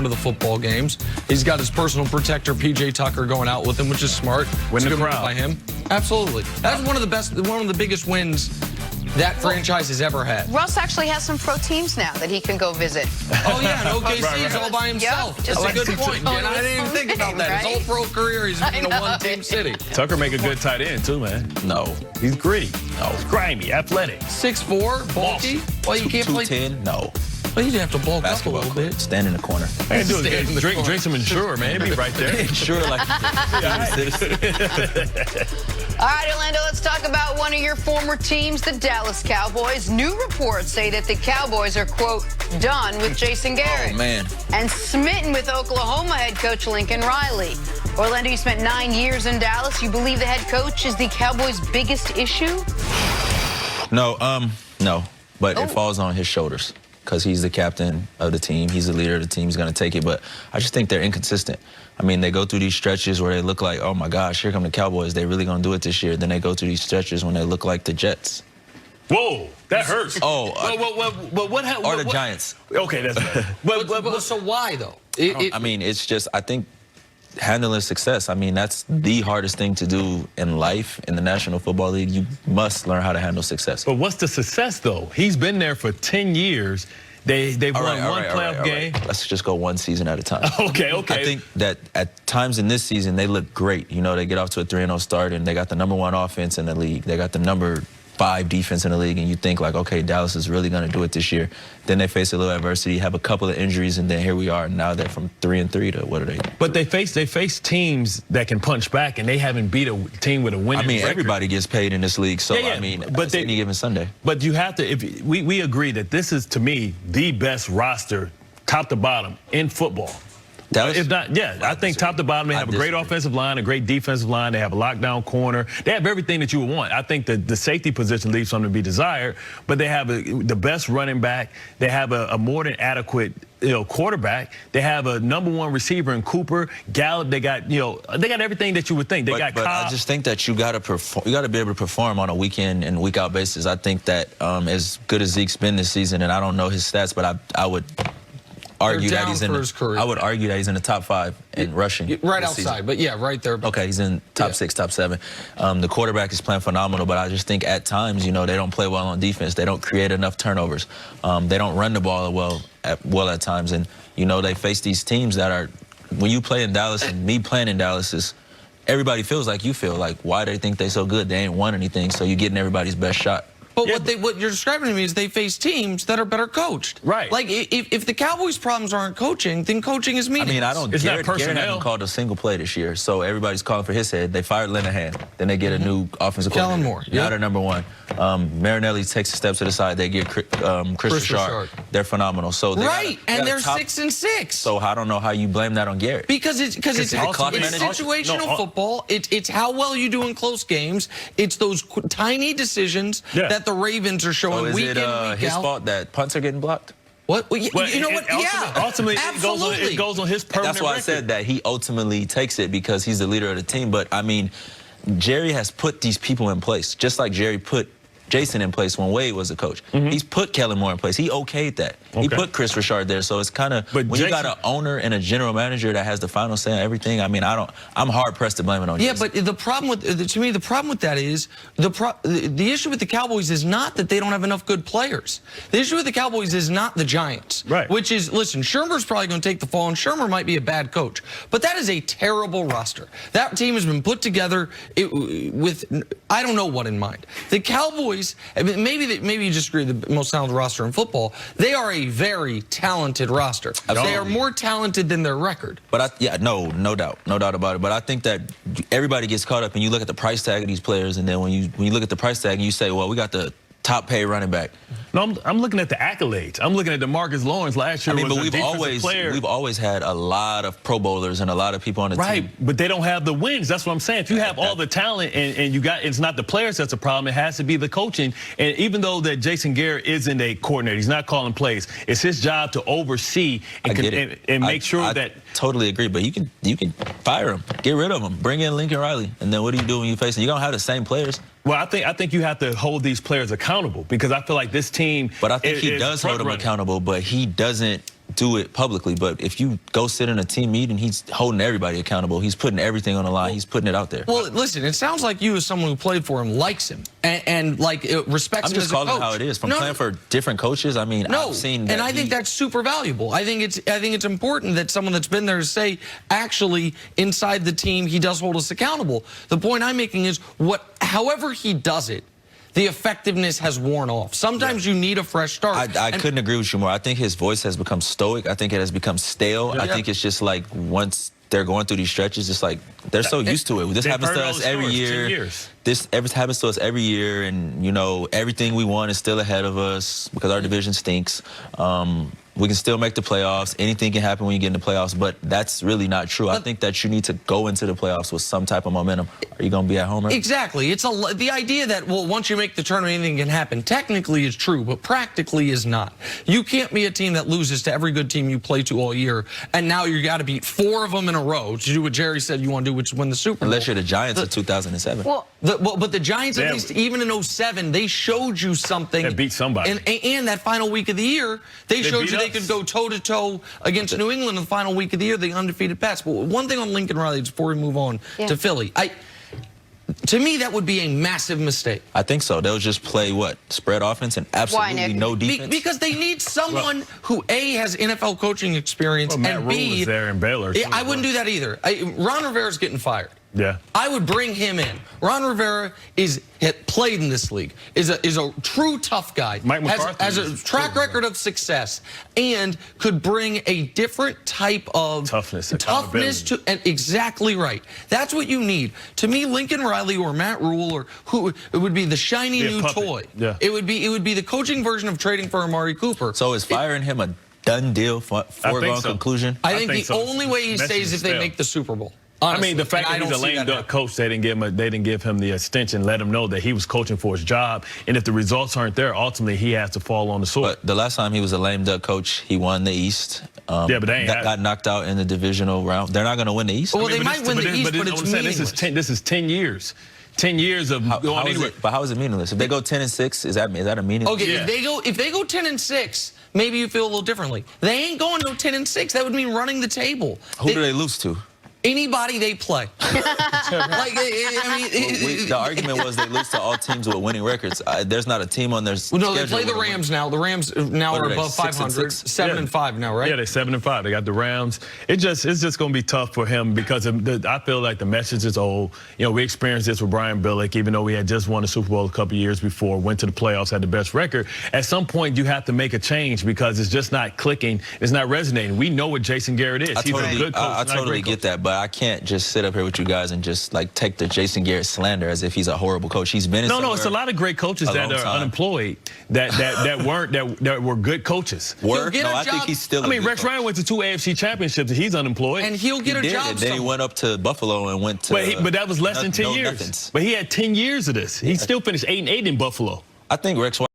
going to the football games. He's got his personal protector, PJ Tucker, going out with him, which is smart. Win the It's a good move crowd. by him. Absolutely. That's one of the biggest wins that franchise has ever had. Russ actually has some pro teams now that he can go visit. Oh, yeah, and OKC Right. is all by himself. Yep, That's just a good like- point, Jen. I didn't even think about that. His Right? whole pro career, he's been in a I know. one-team city. Tucker make a good tight end, too, man. No. He's gritty. No. Grimy, athletic. 6'4", bulky. Well, you can't play. 210? No. Well, you have to bulk up a Basketball little court. bit. Stand in the corner. Hey, do Stay in the corner. drink some Ensure, man. It'd be right there. Sure, like All right, Orlando, let's talk about one of your former teams, the Dallas Cowboys. New reports say that the Cowboys are, quote, done with Jason Garrett. Oh, man. And smitten with Oklahoma head coach Lincoln Riley. Orlando, you spent 9 years in Dallas. You believe the head coach is the Cowboys' biggest issue? No, no. But Oh. it falls on his shoulders because he's the captain of the team. He's the leader of the team. He's going to take it. But I just think they're inconsistent. I mean, they go through these stretches where they look like, oh, my gosh, here come the Cowboys. They really going to do it this year. Then they go through these stretches when they look like the Jets. Whoa, that hurts. Oh, what happened? or the Giants. Okay, that's better. So why, though? I mean, it's just, I think handling success, I mean, that's the hardest thing to do in life in the National Football League. You must learn how to handle success. But what's the success, though? He's been there for 10 years. They've won one playoff game. Let's just go one season at a time. Okay. I think that at times in this season, they look great. You know, they get off to a 3-0 start, and they got the #1 offense in the league. They got the #5 defense in the league, and you think, like, okay, Dallas is really going to do it this year. Then they face a little adversity, have a couple of injuries, and then here we are. Now they're from 3-3 to what are they? But they face teams that can punch back, and they haven't beat a team with a winning I mean, record. everybody gets paid in this league, so, Yeah, I mean, but it's any given Sunday. But you have to, if we agree that this is, to me, the best roster, top to bottom, in football. Dallas? If not, yeah, I think top to bottom, they have a great offensive line, a great defensive line. They have a lockdown corner. They have everything that you would want. I think the safety position leaves something to be desired, but they have the best running back. They have a more than adequate quarterback. They have a #1 receiver in Cooper, Gallup. They got they got everything that you would think. They got but Cobb. I just think that you got to perform. You got to be able to perform on a week in and week out basis. I think that as good as Zeke's been this season, and I don't know his stats, but I would argue that he's in. I would argue that he's in the top 5 in rushing. Right outside, but yeah, right there. Okay, he's in top 6, top 7. The quarterback is playing phenomenal, but I just think at times, they don't play well on defense. They don't create enough turnovers. They don't run the ball well at times, and they face these teams that are. When you play in Dallas, and me playing in Dallas is. Everybody feels like you feel. Like, why they think they so good? They ain't won anything, so you're getting everybody's best shot. But what you're describing to me is they face teams that are better coached. Right. Like, if the Cowboys' problems aren't coaching, then coaching is meaningless. I mean, It's not Garrett personnel. hasn't called a single play this year, so everybody's calling for his head. They fired Linehan. Then they get a new offensive Kellen coordinator. Moore. Now they're #1. Marinelli takes a step to the side. They get Chris Richard. They're phenomenal. So they and they're 6-6. So I don't know how you blame that on Garrett. Because it's situational football. It's how well you do in close games. It's those tiny decisions that the Ravens are showing is week it in, week his out. fault that punts are getting blocked? What? Well, you know what? Ultimately, absolutely. it goes on his permanent That's why I said that he ultimately takes it because he's the leader of the team. But, I mean, Jerry has put these people in place, just like Jerry put Jason in place when Wade was a coach. He's put Kellen Moore in place. He okayed that. He put Chris Richard there. So it's kind of when you got an owner and a general manager that has the final say on everything. I mean, I'm hard pressed to blame it on. Yeah, Jason. but the problem with to me, the problem with that is the issue with the Cowboys is not that they don't have enough good players. The issue with the Cowboys is not the Giants. Right. Which is, listen, Shermer's probably going to take the fall, and Shermer might be a bad coach, but that is a terrible roster. That team has been put together with I don't know what in mind. The Cowboys, maybe you disagree, the most talented roster in football. They are a very talented roster. Absolutely. They are more talented than their record. But no doubt about it. But I think that everybody gets caught up and you look at the price tag of these players, and then when you look at the price tag and you say, well, we got the top paid running back. No, I'm looking at the accolades. I'm looking at DeMarcus Lawrence last year. I mean, was but we've always had a lot of Pro Bowlers and a lot of people on the team. Right, but they don't have the wins. That's what I'm saying. If you have all the talent and it's not the players that's a problem, it has to be the coaching. And even though that Jason Garrett isn't a coordinator, he's not calling plays. It's his job to oversee and make sure that. Totally agree, but you can fire him, get rid of him, bring in Lincoln Riley, and then what do you do when you face him? You're gonna have the same players. Well, I think you have to hold these players accountable because I feel like this team. But I think he does hold them accountable, but he doesn't do it publicly, but if you go sit in a team meeting, he's holding everybody accountable. He's putting everything on the line. He's putting it out there. Well, listen, it sounds like you, as someone who played for him, likes him and like respects him as a coach. I'm just calling it how it is. From playing for different coaches, I mean, I've seen that. And I think that's super valuable. I think it's important that someone that's been there to say, actually, inside the team, he does hold us accountable. The point I'm making is, however he does it, the effectiveness has worn off. Sometimes you need a fresh start. I couldn't agree with you more. I think his voice has become stoic. I think it has become stale. I think it's just like once they're going through these stretches, it's like they're so used to it. This happens to us every year. This happens to us every year, and you know everything we want is still ahead of us because our division stinks. We can still make the playoffs. Anything can happen when you get in the playoffs, but that's really not true. I think that you need to go into the playoffs with some type of momentum. Are you going to be at home? Right? Exactly. It's the idea that, well, once you make the tournament, anything can happen. Technically is true, but practically is not. You can't be a team that loses to every good team you play to all year, and now you got to beat 4 of them in a row to do what Jerry said you want to do, which is win the Super Bowl. Unless you're the Giants of 2007. But the Giants, at least, even in 07, they showed you something. They beat somebody. And that final week of the year, they showed you they could go toe-to-toe against New England in the final week of the year, the undefeated Pats. But one thing on Lincoln Riley, before we move on to Philly, to me, that would be a massive mistake. I think so. They'll just play, spread offense and absolutely no defense? Because they need someone who, A, has NFL coaching experience, and B, was there in Baylor. I wouldn't do that either. Ron Rivera's getting fired. Yeah. I would bring him in. Ron Rivera played in this league, is a true tough guy, Mike McCarthy has a track record of success, and could bring a different type of toughness to, and exactly right. That's what you need. To me, Lincoln Riley or Matt Rule, or who it would be the shiny new toy. Yeah. It would be the coaching version of trading for Amari Cooper. So is firing him a done deal, foregone conclusion? I think the only way he stays is if they make the Super Bowl. Honestly, I mean, the fact that he's a lame duck coach, they didn't give him the extension, let him know that he was coaching for his job, and if the results aren't there, ultimately he has to fall on the sword. But the last time he was a lame duck coach, he won the East. But they got knocked out in the divisional round. They're not going to win the East. Well, they might win the East, but it's meaningless. This is 10 years. 10 years of going anywhere. But how is it meaningless? If they go 10-6, is that a meaningless? Okay, if they go 10-6, maybe you feel a little differently. They ain't going no 10-6. That would mean running the table. Who do they lose to? Anybody they play. The argument was they lose to all teams with winning records. There's not a team on their No, they play the Rams now. The Rams now are above 500. 7-5 now, right? Yeah, they're 7-5. They got the Rams. It's just going to be tough for him because I feel like the message is old. You know, we experienced this with Brian Billick, even though we had just won the Super Bowl a couple years before, went to the playoffs, had the best record. At some point, you have to make a change because it's just not clicking. It's not resonating. We know what Jason Garrett is. He's a good coach. I totally get that, but I can't just sit up here with you guys and just take the Jason Garrett slander as if he's a horrible coach. He's been in No, it's a lot of great coaches that are unemployed that were good coaches. No, I think he's still. I mean, Rex Ryan went to 2 AFC championships and he's unemployed. And he'll get a job. And then he went up to Buffalo and went to. But that was less than 10 years. But he had 10 years of this. He still finished 8-8 in Buffalo. I think Rex